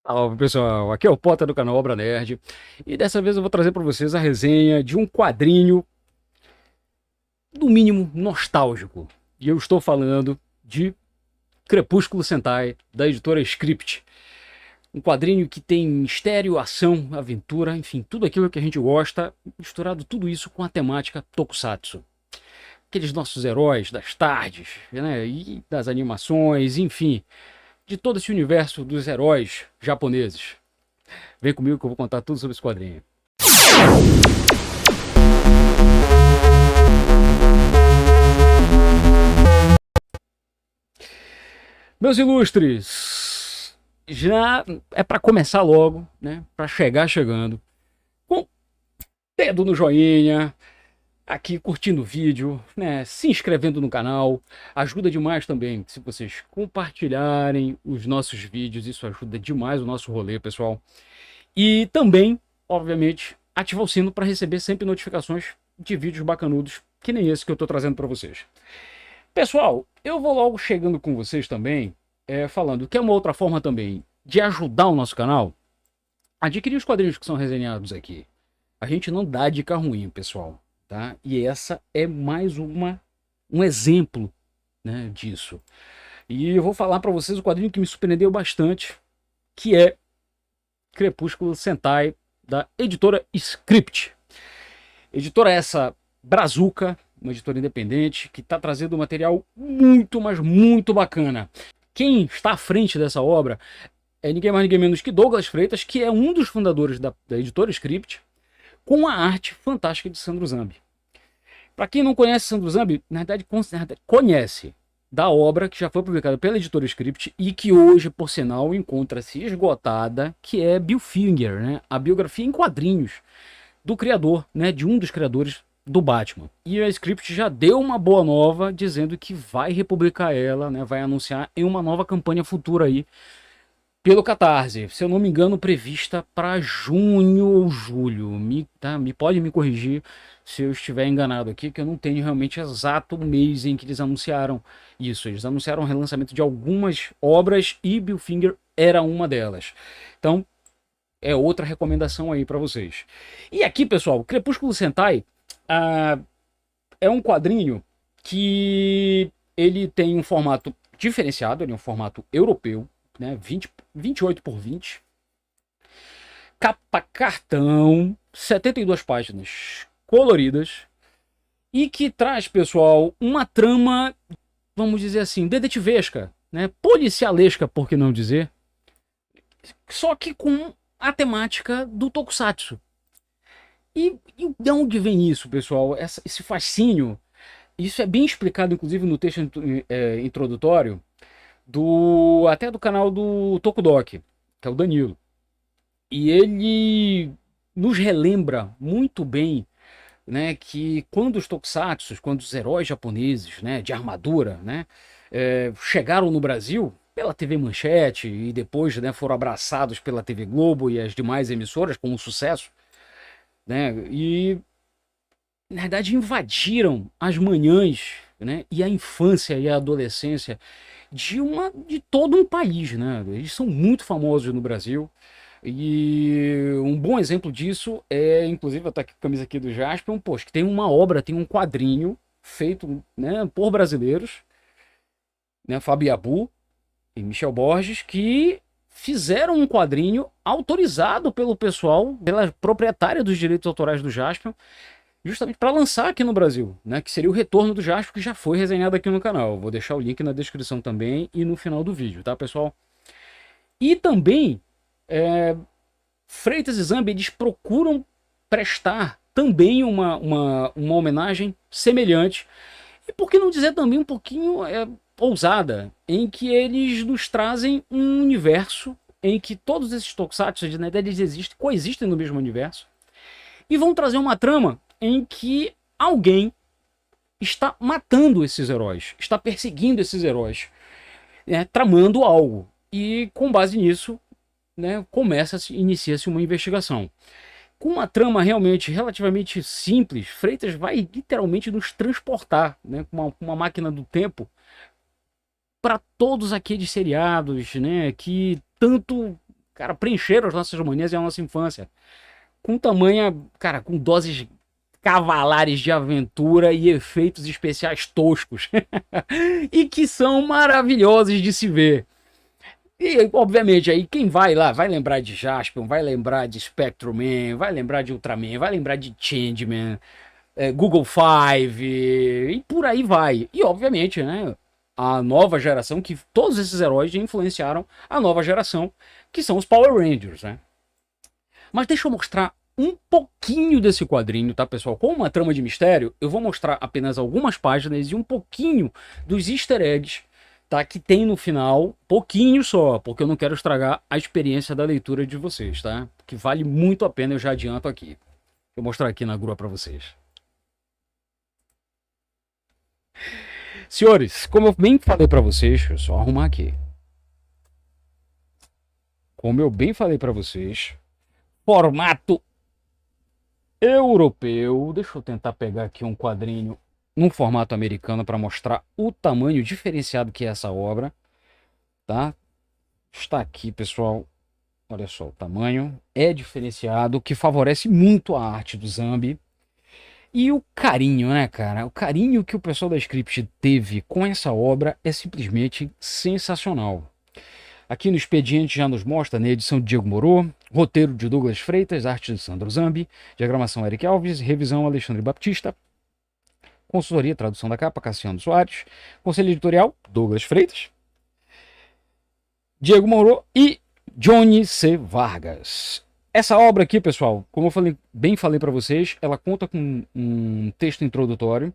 Salve pessoal, aqui é o Potter do canal Obra Nerd e dessa vez eu vou trazer para vocês a resenha de um quadrinho, no mínimo nostálgico. E eu estou falando de Crepúsculo Sentai, da editora Script. Um quadrinho que tem mistério, ação, aventura, enfim, tudo aquilo que a gente gosta, misturado tudo isso com a temática Tokusatsu. Aqueles nossos heróis das tardes, né, e das animações, enfim, de todo esse universo dos heróis japoneses. Vem comigo que eu vou contar tudo sobre esse quadrinho. Meus ilustres, já é para começar logo, né? Para chegar chegando, com dedo no joinha, aqui curtindo o vídeo, né? Se inscrevendo no canal, ajuda demais também se vocês compartilharem os nossos vídeos, isso ajuda demais o nosso rolê, pessoal. E também, obviamente, ativar o sino para receber sempre notificações de vídeos bacanudos, que nem esse que eu estou trazendo para vocês. Pessoal, eu vou logo chegando com vocês também, falando que é uma outra forma também de ajudar o nosso canal. Adquirir os quadrinhos que são resenhados aqui. A gente não dá dica ruim, pessoal, tá? E essa é mais um exemplo, né, disso. E eu vou falar para vocês o quadrinho que me surpreendeu bastante, que é Crepúsculo Sentai, da editora Script. Editora essa brazuca, uma editora independente, que está trazendo um material muito, mas muito bacana. Quem está à frente dessa obra é ninguém mais ninguém menos que Douglas Freitas, que é um dos fundadores da editora Script, com a arte fantástica de Sandro Zambi. Para quem não conhece Sandro Zambi, na verdade conhece da obra que já foi publicada pela editora Script e que hoje, por sinal, encontra-se esgotada, que é Bill Finger, né? A biografia em quadrinhos do criador, né? De um dos criadores do Batman. E a Script já deu uma boa nova, dizendo que vai republicar ela, né? Vai anunciar em uma nova campanha futura aí, pelo Catarse, se eu não me engano, prevista para junho ou julho. Pode me corrigir se eu estiver enganado aqui, que eu não tenho realmente exato mês em que eles anunciaram isso. Eles anunciaram o relançamento de algumas obras e Bill Finger era uma delas. Então, é outra recomendação aí para vocês. E aqui, pessoal, Crepúsculo Sentai é um quadrinho que ele tem um formato diferenciado, ele é um formato europeu, né? 28 por 20. Capa cartão, 72 páginas coloridas. E que traz, pessoal, uma trama, vamos dizer assim, detetivesca, né? Policialesca, por que não dizer? Só que com a temática do Tokusatsu. E de onde vem isso, pessoal? Esse fascínio. Isso é bem explicado, inclusive, no texto introdutório até do canal do Tokudok, que é o Danilo. E ele nos relembra muito bem, né, que quando os tokusatsu, quando os heróis japoneses, né, de armadura, né, chegaram no Brasil pela TV Manchete e depois, né, foram abraçados pela TV Globo e as demais emissoras com um sucesso, né, e na verdade invadiram as manhãs, né, e a infância e a adolescência de todo um país, né? Eles são muito famosos no Brasil. E um bom exemplo disso é, inclusive, eu tô aqui com a camisa aqui do Jaspion, poxa, que tem uma obra, tem um quadrinho feito, né, por brasileiros, né, Fabiabu e Michel Borges, que fizeram um quadrinho autorizado pelo pessoal, pela proprietária dos direitos autorais do Jaspion, justamente para lançar aqui no Brasil, né? Que seria o retorno do Jasper, que já foi resenhado aqui no canal. Vou deixar o link na descrição também e no final do vídeo, tá, pessoal? E também, Freitas e Zambi, eles procuram prestar também uma homenagem semelhante, e por que não dizer também um pouquinho ousada, em que eles nos trazem um universo em que todos esses tokusatsu, né, eles existem, coexistem no mesmo universo, e vão trazer uma trama em que alguém está matando esses heróis, está perseguindo esses heróis, né, tramando algo. E com base nisso, né, inicia-se uma investigação. Com uma trama realmente relativamente simples, Freitas vai literalmente nos transportar, né, com uma máquina do tempo para todos aqueles seriados, né, que tanto Cara, preencheram as nossas manias e a nossa infância. Com tamanha, cara, com doses cavalares de aventura e efeitos especiais toscos. E que são maravilhosos de se ver. E, obviamente, aí quem vai lá vai lembrar de Jaspion, vai lembrar de Spectrum Man, vai lembrar de Ultraman, vai lembrar de Changeman, Google Five, e por aí vai. E, obviamente, né, a nova geração, que todos esses heróis influenciaram a nova geração, que são os Power Rangers, né? Mas deixa eu mostrar um pouquinho desse quadrinho, tá, pessoal? Com uma trama de mistério, eu vou mostrar apenas algumas páginas e um pouquinho dos easter eggs, tá, que tem no final, pouquinho só, porque eu não quero estragar a experiência da leitura de vocês, tá? Que vale muito a pena, eu já adianto aqui. Vou mostrar aqui na grua para vocês. Senhores, como eu bem falei para vocês, deixa eu só arrumar aqui. Como eu bem falei para vocês, formato europeu. Deixa eu tentar pegar aqui um quadrinho num formato americano para mostrar o tamanho diferenciado que é essa obra, tá? Está aqui, pessoal. Olha só, o tamanho é diferenciado, que favorece muito a arte do Zambi. E o carinho, né, cara? O carinho que o pessoal da Script teve com essa obra é simplesmente sensacional. Aqui no expediente já nos mostra, na edição de Diego Moro, roteiro de Douglas Freitas, arte de Sandro Zambi, diagramação Eric Alves, revisão Alexandre Baptista, consultoria, tradução da capa, Cassiano Soares, conselho editorial, Douglas Freitas, Diego Moro e Johnny C. Vargas. Essa obra aqui, pessoal, como eu bem falei para vocês, ela conta com um texto introdutório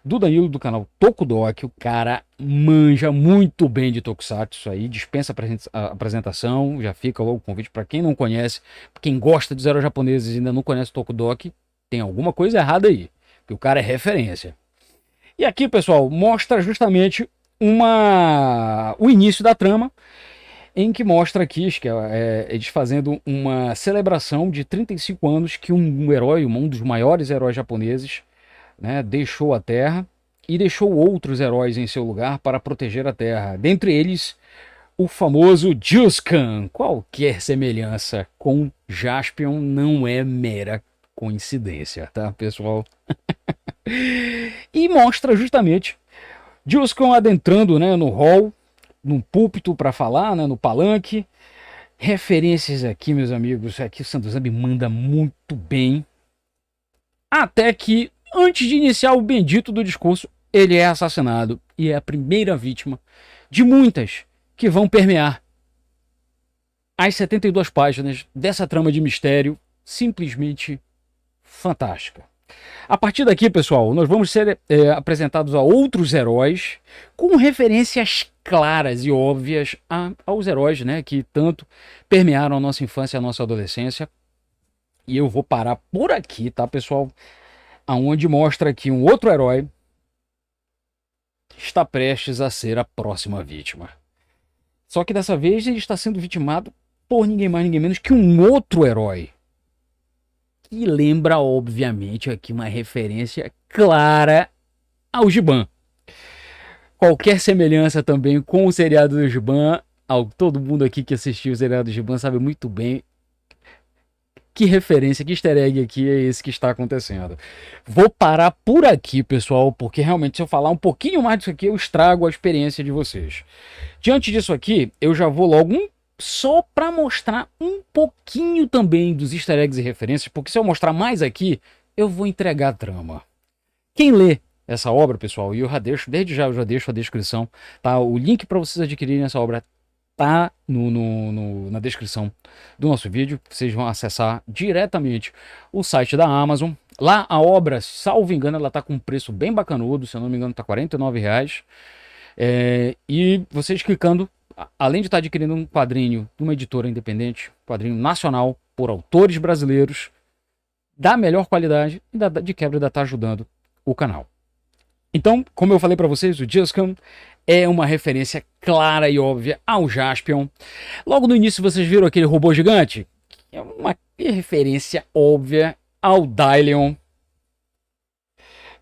do Danilo do canal Tokudok. O cara manja muito bem de Tokusatsu, isso aí, dispensa a apresentação, já fica logo o convite para quem não conhece, quem gosta de heróis japoneses e ainda não conhece Tokudok, tem alguma coisa errada aí, porque o cara é referência. E aqui, pessoal, mostra justamente o início da trama, em que mostra aqui eles fazendo uma celebração de 35 anos que um herói, um dos maiores heróis japoneses, né, deixou a Terra e deixou outros heróis em seu lugar para proteger a Terra. Dentre eles, o famoso Juskan. Qualquer semelhança com Jaspion não é mera coincidência, tá, pessoal? E mostra justamente Juskan adentrando, né, no hall, no púlpito para falar, né, no palanque. Referências aqui, meus amigos, aqui o Sandro Zambi manda muito bem. Até que, antes de iniciar o bendito do discurso, ele é assassinado e é a primeira vítima de muitas que vão permear as 72 páginas dessa trama de mistério simplesmente fantástica. A partir daqui, pessoal, nós vamos ser apresentados a outros heróis com referências claras e óbvias aos heróis, né, que tanto permearam a nossa infância e a nossa adolescência. E eu vou parar por aqui, tá, pessoal? Aonde mostra que um outro herói está prestes a ser a próxima vítima. Só que dessa vez ele está sendo vitimado por ninguém mais, ninguém menos que um outro herói. E lembra, obviamente, aqui uma referência clara ao Giban. Qualquer semelhança também com o seriado do Giban, todo mundo aqui que assistiu o seriado do Giban sabe muito bem que referência, que easter egg aqui é esse que está acontecendo. Vou parar por aqui, pessoal, porque realmente se eu falar um pouquinho mais disso aqui, eu estrago a experiência de vocês. Diante disso aqui, eu já vou logo só para mostrar um pouquinho também dos easter eggs e referências, porque se eu mostrar mais aqui, eu vou entregar a trama. Quem lê essa obra, pessoal, e eu já deixo, desde já eu já deixo a descrição, tá? O link para vocês adquirirem essa obra tá na descrição do nosso vídeo. Vocês vão acessar diretamente o site da Amazon. Lá a obra, salvo engano, ela tá com um preço bem bacanudo, se eu não me engano tá R$49. E vocês clicando, além de estar adquirindo um quadrinho de uma editora independente, quadrinho nacional, por autores brasileiros, da melhor qualidade e de quebra ainda está ajudando o canal. Então, como eu falei para vocês, o Juskan é uma referência clara e óbvia ao Jaspion. Logo no início vocês viram aquele robô gigante? É uma referência óbvia ao Dylion.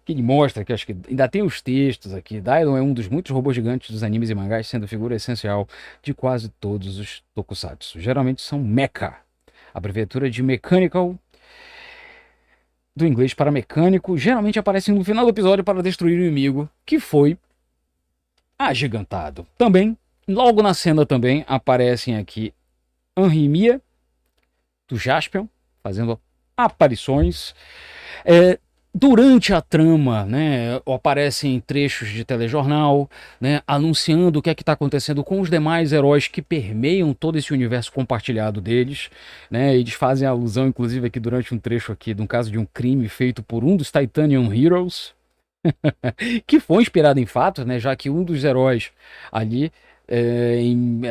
que ele mostra, que acho que ainda tem os textos aqui. Daidon é um dos muitos robôs gigantes dos animes e mangás, sendo figura essencial de quase todos os tokusatsu. Geralmente são mecha, abreviatura de mechanical, do inglês para mecânico. Geralmente aparecem no final do episódio para destruir o inimigo, que foi agigantado. Também, logo na cena também, aparecem aqui Henri e Mia, do Jaspion, fazendo aparições. Durante a trama, né, aparecem trechos de telejornal, né, anunciando o que é que está acontecendo com os demais heróis que permeiam todo esse universo compartilhado deles, né, eles fazem alusão, inclusive, aqui durante um trecho aqui, de um caso de um crime feito por um dos Titanium Heroes, que foi inspirado em fatos, né, já que um dos heróis ali,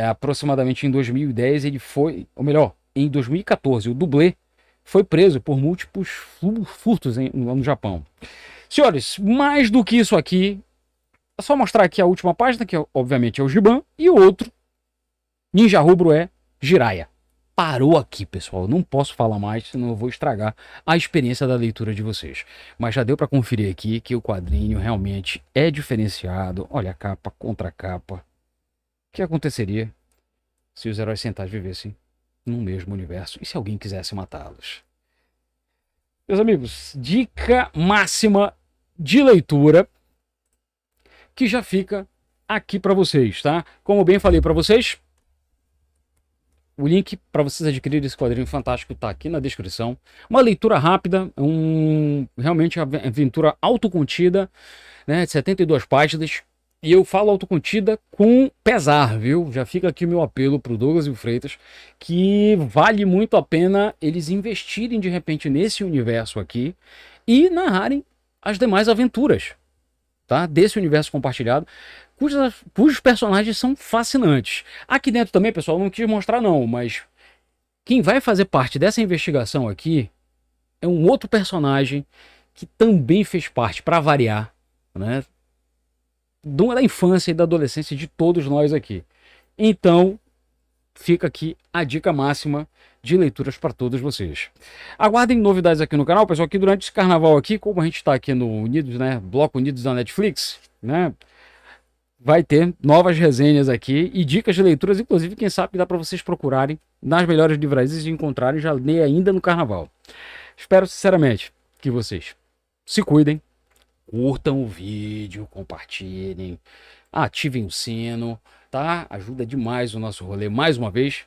aproximadamente em 2010, ele foi, ou melhor, em 2014, o dublê foi preso por múltiplos furtos no Japão. Senhores, mais do que isso aqui, é só mostrar aqui a última página, que obviamente é o Giban, e o outro, Ninja Rubro, é Jiraiya. Parou aqui, pessoal. Não posso falar mais, senão eu vou estragar a experiência da leitura de vocês. Mas já deu para conferir aqui que o quadrinho realmente é diferenciado. Olha a capa contra a capa. O que aconteceria se os heróis centais vivessem no mesmo universo e se alguém quisesse matá-los? Meus amigos, dica máxima de leitura que já fica aqui para vocês, tá? Como bem falei para vocês, o link para vocês adquirirem esse quadrinho fantástico está aqui na descrição. Uma leitura rápida, realmente aventura autocontida, né, de 72 páginas. E eu falo autocontida com pesar, viu? Já fica aqui o meu apelo para o Douglas e o Freitas, que vale muito a pena eles investirem de repente nesse universo aqui e narrarem as demais aventuras, tá? Desse universo compartilhado, cujos personagens são fascinantes. Aqui dentro também, pessoal, não quis mostrar não, mas quem vai fazer parte dessa investigação aqui é um outro personagem que também fez parte, para variar, né, da infância e da adolescência de todos nós aqui. Então, fica aqui a dica máxima de leituras para todos vocês. Aguardem novidades aqui no canal, pessoal, aqui durante esse carnaval aqui, como a gente está aqui no Unidos, né, Bloco Unidos da Netflix, né, vai ter novas resenhas aqui e dicas de leituras, inclusive, quem sabe dá para vocês procurarem nas melhores livrarias e encontrarem já nem ainda no carnaval. Espero sinceramente que vocês se cuidem, curtam o vídeo, compartilhem, ativem o sino, tá? Ajuda demais o nosso rolê mais uma vez.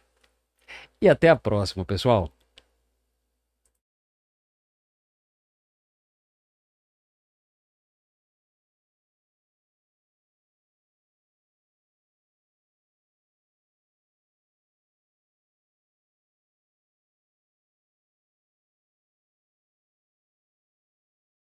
E até a próxima, pessoal.